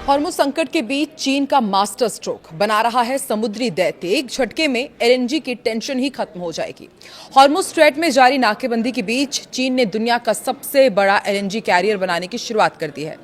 Hormuz संकट के बीच चीन का मास्टर स्ट्रोक बना रहा है समुद्री दैत्य। एक झटके में एलएनजी की टेंशन ही खत्म हो जाएगी। हॉर्मुज स्ट्रेट में जारी नाकेबंदी के बीच चीन ने दुनिया का सबसे बड़ा एलएनजी कैरियर बनाने की शुरुआत कर दी है।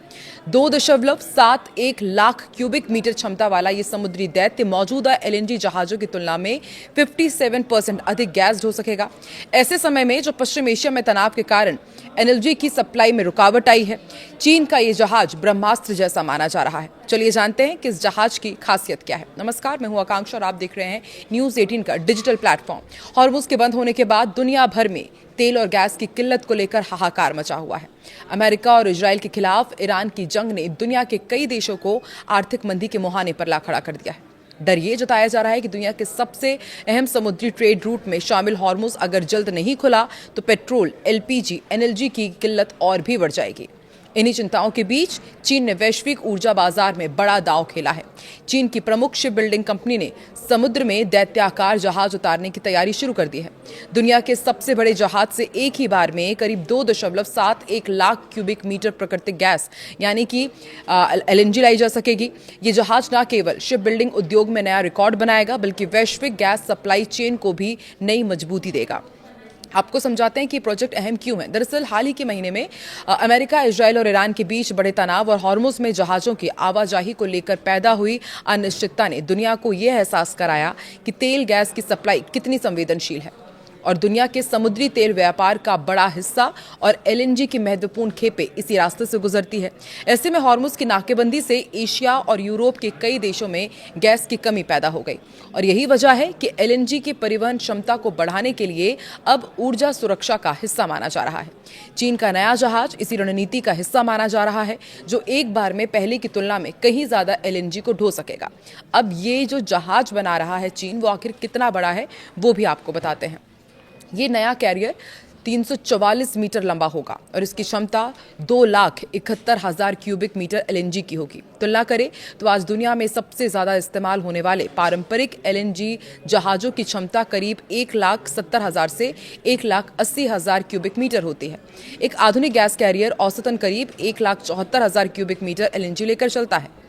2.71 लाख क्यूबिक मीटर क्षमता वाला ये समुद्री दैत्य मौजूदा एलएनजी जहाजों की तुलना में 57% अधिक गैस ढो सकेगा। ऐसे समय में जो पश्चिम एशिया में तनाव के कारण एनर्जी की सप्लाई में रुकावट आई है, चीन का ये जहाज ब्रह्मास्त्र जैसा माना जा रहा है। चलिए जानते हैं कि इस जहाज की खासियत क्या है। नमस्कार, मैं हूं आकांक्षा और आप देख रहे हैं न्यूज़ 18 का डिजिटल प्लेटफॉर्म। हॉर्मुज के बंद होने के बाद दुनिया भर में तेल और गैस की किल्लत को लेकर हाहाकार मचा हुआ है। अमेरिका और इजराइल के खिलाफ ईरान की जंग ने दुनिया के कई देशों को आर्थिक मंदी के मुहाने पर ला खड़ा कर दिया है। डर ये जताया जा रहा है कि दुनिया के सबसे अहम समुद्री ट्रेड रूट में शामिल हॉर्मुज अगर जल्द नहीं खुला तो पेट्रोल, एलपीजी, एनर्जी की किल्लत और भी बढ़ जाएगी। इन्हीं चिंताओं के बीच चीन ने वैश्विक ऊर्जा बाजार में बड़ा दांव खेला है। चीन की प्रमुख शिप बिल्डिंग कंपनी ने समुद्र में दैत्याकार जहाज उतारने की तैयारी शुरू कर दी है। दुनिया के सबसे बड़े जहाज से एक ही बार में करीब 2.71 लाख क्यूबिक मीटर प्राकृतिक गैस यानी कि एलएनजी लाई जा सकेगी। ये जहाज न केवल शिप बिल्डिंग उद्योग में नया रिकॉर्ड बनाएगा बल्कि वैश्विक गैस सप्लाई चेन को भी नई मजबूती देगा। आपको समझाते हैं कि प्रोजेक्ट अहम क्यों है। दरअसल हाल ही के महीने में अमेरिका, इजराइल और ईरान के बीच बड़े तनाव और हॉर्मुज में जहाजों की आवाजाही को लेकर पैदा हुई अनिश्चितता ने दुनिया को यह एहसास कराया कि तेल गैस की सप्लाई कितनी संवेदनशील है और दुनिया के समुद्री तेल व्यापार का बड़ा हिस्सा और एलएनजी की महत्वपूर्ण खेपें इसी रास्ते से गुजरती है। ऐसे में हॉर्मुज की नाकेबंदी से एशिया और यूरोप के कई देशों में गैस की कमी पैदा हो गई और यही वजह है कि एलएनजी की परिवहन क्षमता को बढ़ाने के लिए अब ऊर्जा सुरक्षा का हिस्सा माना जा रहा है। चीन का नया जहाज इसी रणनीति का हिस्सा माना जा रहा है, जो एक बार में पहले की तुलना में कहीं ज्यादा एलएनजी को ढो सकेगा। अब ये जो जहाज बना रहा है चीन, वो आखिर कितना बड़ा है वो भी आपको बताते हैं। ये नया कैरियर 344 मीटर लंबा होगा और इसकी क्षमता 2,71,000 क्यूबिक मीटर एलएनजी की होगी। तुलना करें तो आज दुनिया में सबसे ज़्यादा इस्तेमाल होने वाले पारंपरिक एलएनजी जहाज़ों की क्षमता करीब 1,70,000 से 1,80,000 क्यूबिक मीटर होती है। एक आधुनिक गैस कैरियर औसतन करीब 1,74,000 क्यूबिक मीटर एलएनजी लेकर चलता है।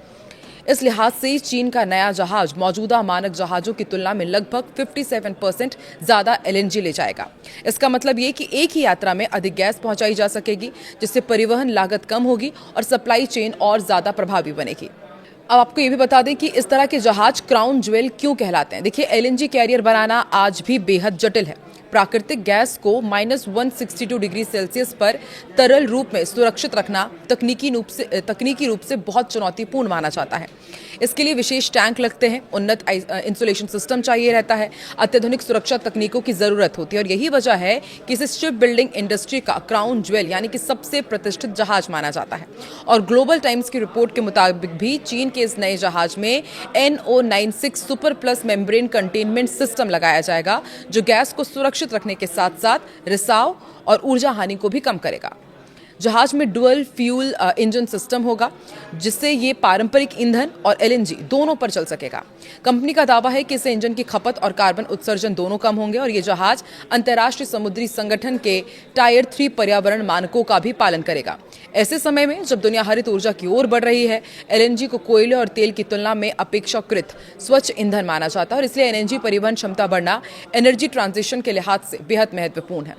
इस लिहाज से चीन का नया जहाज मौजूदा मानक जहाजों की तुलना में लगभग 57% ज्यादा एलएनजी ले जाएगा। इसका मतलब ये कि एक ही यात्रा में अधिक गैस पहुंचाई जा सकेगी, जिससे परिवहन लागत कम होगी और सप्लाई चेन और ज्यादा प्रभावी बनेगी। अब आपको ये भी बता दें कि इस तरह के जहाज क्राउन ज्वेल क्यों कहलाते हैं। देखिए, एलएनजी कैरियर बनाना आज भी बेहद जटिल है। प्राकृतिक गैस को -162 डिग्री सेल्सियस पर तरल रूप में सुरक्षित रखना तकनीकी रूप से बहुत चुनौतीपूर्ण माना जाता है। इसके लिए विशेष टैंक लगते हैं, उन्नत इंसुलेशन सिस्टम चाहिए रहता है, अत्याधुनिक सुरक्षा तकनीकों की जरूरत होती है और यही वजह है कि इसे शिप बिल्डिंग इंडस्ट्री का क्राउन ज्वेल यानी कि सबसे प्रतिष्ठित जहाज माना जाता है। और ग्लोबल टाइम्स की रिपोर्ट के मुताबिक भी चीन के इस नए जहाज में NO96 super plus membrane containment system लगाया जाएगा, जो गैस को सुरक्षित रखने के साथ साथ रिसाव और ऊर्जा हानि को भी कम करेगा। जहाज में डुअल फ्यूल इंजन सिस्टम होगा, जिससे ये पारंपरिक ईंधन और एलएनजी दोनों पर चल सकेगा। कंपनी का दावा है कि इससे इंजन की खपत और कार्बन उत्सर्जन दोनों कम होंगे और ये जहाज अंतर्राष्ट्रीय समुद्री संगठन के टायर 3 पर्यावरण मानकों का भी पालन करेगा। ऐसे समय में जब दुनिया हरित ऊर्जा की ओर बढ़ रही है, एलएनजी को कोयले और तेल की तुलना में अपेक्षाकृत स्वच्छ ईंधन माना जाता है और इसलिए एलएनजी परिवहन क्षमता बढ़ना एनर्जी ट्रांजिशन के लिहाज से बेहद महत्वपूर्ण है।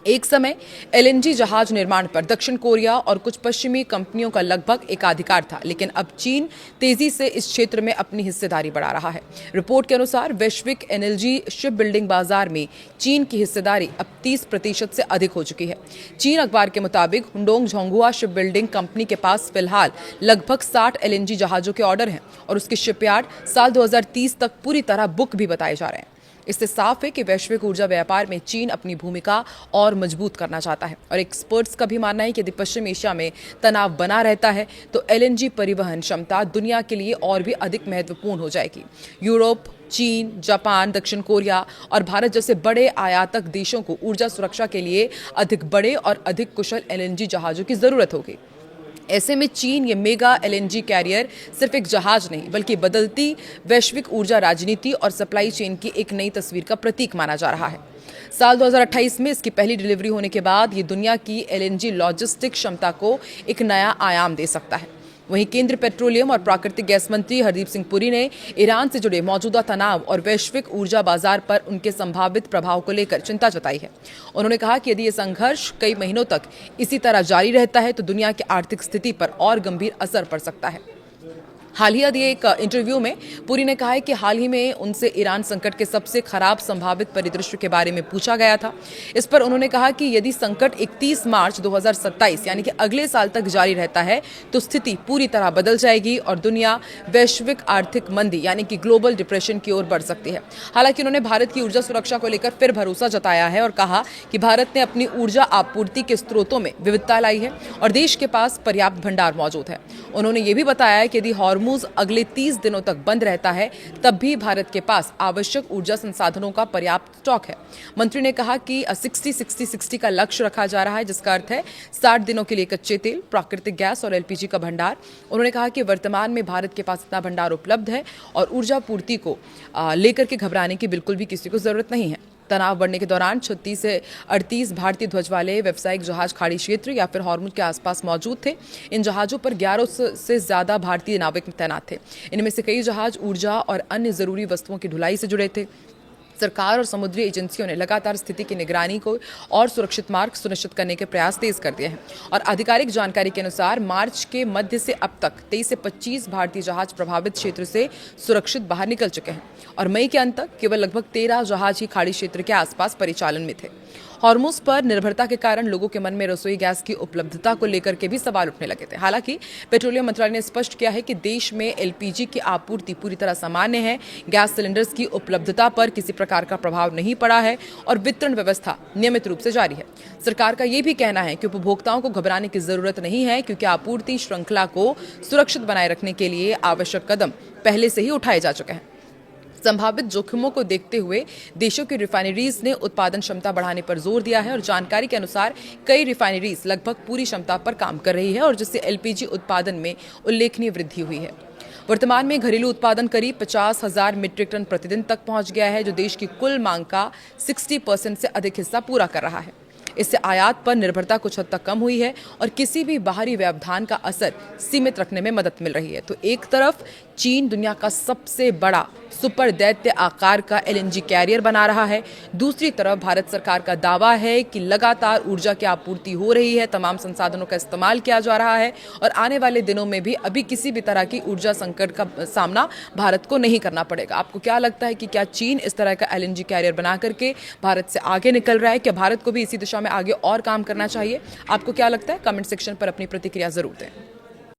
एक समय एलएनजी जहाज निर्माण पर दक्षिण कोरिया और कुछ पश्चिमी कंपनियों का लगभग एकाधिकार था, लेकिन अब चीन तेजी से इस क्षेत्र में अपनी हिस्सेदारी बढ़ा रहा है। रिपोर्ट के अनुसार वैश्विक एनर्जी शिप बिल्डिंग बाजार में चीन की हिस्सेदारी अब 30% से अधिक हो चुकी है। चीन अखबार के मुताबिक हुंडोंग झोंगुआ शिप बिल्डिंग कंपनी के पास फिलहाल लगभग 60 एलएनजी जहाजों के ऑर्डर हैं और उसके शिपयार्ड साल 2030 तक पूरी तरह बुक भी बताए जा रहे हैं। इससे साफ है कि वैश्विक ऊर्जा व्यापार में चीन अपनी भूमिका और मजबूत करना चाहता है और एक्सपर्ट्स का भी मानना है कि यदि पश्चिम एशिया में तनाव बना रहता है तो एलएनजी परिवहन क्षमता दुनिया के लिए और भी अधिक महत्वपूर्ण हो जाएगी। यूरोप, चीन, जापान, दक्षिण कोरिया और भारत जैसे बड़े आयातक देशों को ऊर्जा सुरक्षा के लिए अधिक बड़े और अधिक कुशल एलएनजी जहाजों की जरूरत होगी। ऐसे में चीन ये मेगा एलएनजी कैरियर सिर्फ एक जहाज नहीं बल्कि बदलती वैश्विक ऊर्जा राजनीति और सप्लाई चेन की एक नई तस्वीर का प्रतीक माना जा रहा है। साल 2028 में इसकी पहली डिलीवरी होने के बाद ये दुनिया की एलएनजी लॉजिस्टिक क्षमता को एक नया आयाम दे सकता है। वहीं केंद्रीय पेट्रोलियम और प्राकृतिक गैस मंत्री हरदीप सिंह पुरी ने ईरान से जुड़े मौजूदा तनाव और वैश्विक ऊर्जा बाजार पर उनके संभावित प्रभाव को लेकर चिंता जताई है। उन्होंने कहा कि यदि ये संघर्ष कई महीनों तक इसी तरह जारी रहता है तो दुनिया की आर्थिक स्थिति पर और गंभीर असर पड़ सकता है। हाल ही दिए एक इंटरव्यू में पुरी ने कहा है कि हाल ही में उनसे ईरान संकट के सबसे खराब संभावित परिदृश्य के बारे में पूछा गया था। इस पर उन्होंने कहा कि यदि संकट 31 मार्च 2027 यानी कि अगले साल तक जारी रहता है तो स्थिति पूरी तरह बदल जाएगी और दुनिया वैश्विक आर्थिक मंदी यानी कि ग्लोबल डिप्रेशन की ओर बढ़ सकती है। हालांकि उन्होंने भारत की ऊर्जा सुरक्षा को लेकर फिर भरोसा जताया है और कहा कि भारत ने अपनी ऊर्जा आपूर्ति के स्रोतों में विविधता लाई है और देश के पास पर्याप्त भंडार मौजूद है। उन्होंने ये भी बताया कि यदि हॉर्मुज अगले 30 दिनों तक बंद रहता है तब भी भारत के पास आवश्यक ऊर्जा संसाधनों का पर्याप्त स्टॉक है। मंत्री ने कहा कि 60-60-60 का लक्ष्य रखा जा रहा है, जिसका अर्थ है 60 दिनों के लिए कच्चे तेल, प्राकृतिक गैस और एलपीजी का भंडार। उन्होंने कहा कि वर्तमान में भारत के पास इतना भंडार उपलब्ध है और ऊर्जा पूर्ति को लेकर के घबराने की बिल्कुल भी किसी को जरूरत नहीं है। तनाव बढ़ने के दौरान 36 से 38 भारतीय ध्वज वाले व्यावसायिक जहाज खाड़ी क्षेत्र या फिर हॉर्मुज के आसपास मौजूद थे। इन जहाजों पर 1100 से ज्यादा भारतीय नाविक तैनात थे। इनमें से कई जहाज ऊर्जा और अन्य जरूरी वस्तुओं की ढुलाई से जुड़े थे। सरकार और समुद्री एजेंसियों ने लगातार स्थिति की निगरानी को और सुरक्षित मार्ग सुनिश्चित करने के प्रयास तेज कर दिए हैं और आधिकारिक जानकारी के अनुसार मार्च के मध्य से अब तक 23 से 25 भारतीय जहाज प्रभावित क्षेत्र से सुरक्षित बाहर निकल चुके हैं और मई के अंत तक केवल लगभग 13 जहाज ही खाड़ी क्षेत्र के आसपास परिचालन में थे। हॉर्मुज पर निर्भरता के कारण लोगों के मन में रसोई गैस की उपलब्धता को लेकर के भी सवाल उठने लगे थे। हालांकि पेट्रोलियम मंत्रालय ने स्पष्ट किया है कि देश में एलपीजी की आपूर्ति पूरी तरह सामान्य है, गैस सिलेंडर्स की उपलब्धता पर किसी प्रकार का प्रभाव नहीं पड़ा है और वितरण व्यवस्था नियमित रूप से जारी है। सरकार का यह भी कहना है कि उपभोक्ताओं को घबराने की जरूरत नहीं है क्योंकि आपूर्ति श्रृंखला को सुरक्षित बनाए रखने के लिए आवश्यक कदम पहले से ही उठाए जा चुके हैं। संभावित जोखिमों को देखते हुए देशों की रिफाइनरीज ने उत्पादन क्षमता बढ़ाने पर जोर दिया है और जानकारी के अनुसार कई रिफाइनरीज लगभग पूरी क्षमता पर काम कर रही है और जिससे एलपीजी उत्पादन में उल्लेखनीय वृद्धि हुई है। वर्तमान में घरेलू उत्पादन करीब 50,000 मीट्रिक टन प्रतिदिन तक पहुंच गया है, जो देश की कुल मांग का 60% से अधिक हिस्सा पूरा कर रहा है। इससे आयात पर निर्भरता कुछ हद तक कम हुई है और किसी भी बाहरी व्यवधान का असर सीमित रखने में मदद मिल रही है। तो एक तरफ चीन दुनिया का सबसे बड़ा सुपर दैत्य आकार का एलएनजी कैरियर बना रहा है, दूसरी तरफ भारत सरकार का दावा है कि लगातार ऊर्जा की आपूर्ति हो रही है, तमाम संसाधनों का इस्तेमाल किया जा रहा है और आने वाले दिनों में भी अभी किसी भी तरह की ऊर्जा संकट का सामना भारत को नहीं करना पड़ेगा। आपको क्या लगता है कि क्या चीन इस तरह का एलएनजी कैरियर बना करके भारत से आगे निकल रहा है? क्या भारत को भी इसी दिशा में आगे और काम करना चाहिए? आपको क्या लगता है? कमेंट सेक्शन पर अपनी प्रतिक्रिया जरूर दें।